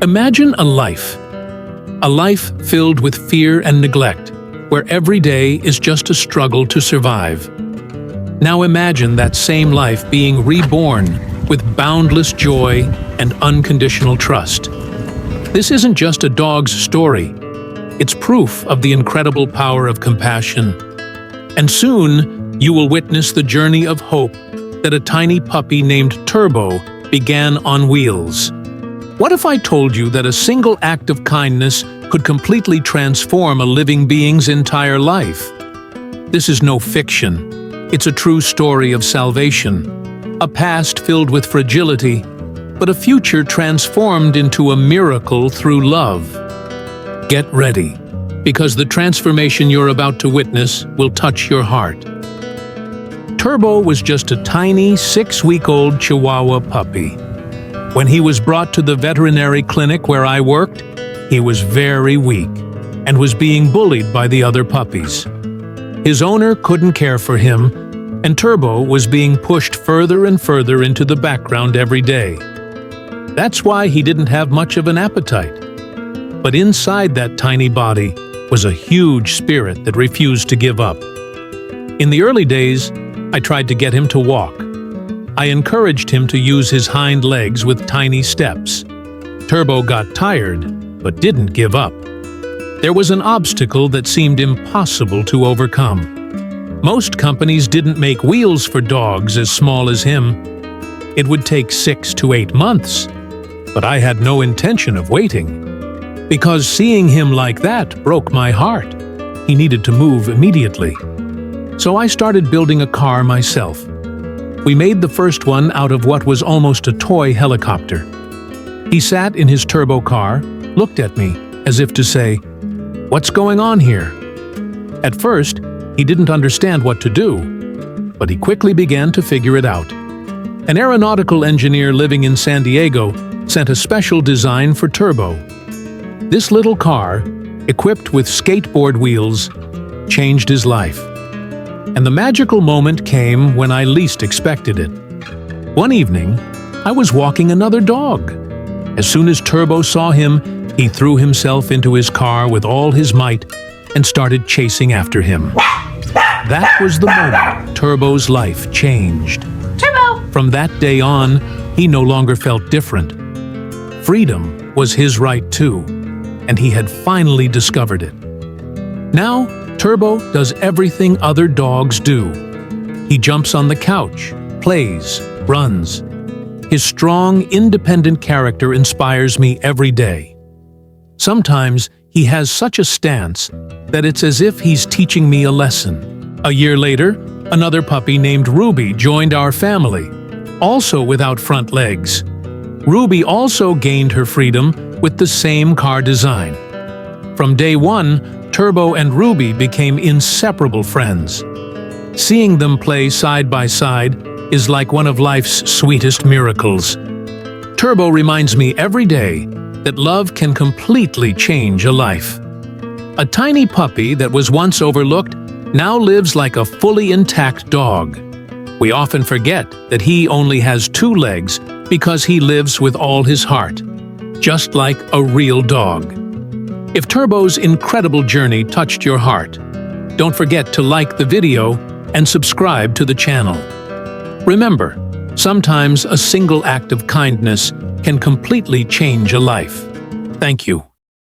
Imagine a life filled with fear and neglect, where every day is just a struggle to survive. Now imagine that same life being reborn with boundless joy and unconditional trust. This isn't just a dog's story. It's proof of the incredible power of compassion. And soon, you will witness the journey of hope that a tiny puppy named Turbo began on wheels. What if I told you that a single act of kindness could completely transform a living being's entire life? This is no fiction. It's a true story of salvation, a past filled with fragility, but a future transformed into a miracle through love. Get ready, because the transformation you're about to witness will touch your heart. Turbo was just a tiny 6-week-old Chihuahua puppy. When he was brought to the veterinary clinic where I worked, he was very weak and was being bullied by the other puppies. His owner couldn't care for him, and Turbo was being pushed further and further into the background every day. That's why he didn't have much of an appetite. But inside that tiny body was a huge spirit that refused to give up. In the early days, I tried to get him to walk. I encouraged him to use his hind legs with tiny steps. Turbo got tired, but didn't give up. There was an obstacle that seemed impossible to overcome. Most companies didn't make wheels for dogs as small as him. It would take 6 to 8 months, but I had no intention of waiting. Because seeing him like that broke my heart. He needed to move immediately. So I started building a car myself. We made the first one out of what was almost a toy helicopter. He sat in his turbo car, looked at me, as if to say, "What's going on here?" At first, he didn't understand what to do, but he quickly began to figure it out. An aeronautical engineer living in San Diego sent a special design for Turbo. This little car, equipped with skateboard wheels, changed his life. And the magical moment came when I least expected it. One evening, I was walking another dog. As soon as Turbo saw him, he threw himself into his car with all his might and started chasing after him. That was the moment Turbo's life changed. Turbo! From that day on, he no longer felt different. Freedom was his right too, and he had finally discovered it. Now, Turbo does everything other dogs do. He jumps on the couch, plays, runs. His strong, independent character inspires me every day. Sometimes he has such a stance that it's as if he's teaching me a lesson. A year later, another puppy named Ruby joined our family, also without front legs. Ruby also gained her freedom with the same car design. From day one, Turbo and Ruby became inseparable friends. Seeing them play side by side is like one of life's sweetest miracles. Turbo reminds me every day that love can completely change a life. A tiny puppy that was once overlooked now lives like a fully intact dog. We often forget that he only has 2 legs because he lives with all his heart, just like a real dog. If Turbo's incredible journey touched your heart, don't forget to like the video and subscribe to the channel. Remember, sometimes a single act of kindness can completely change a life. Thank you.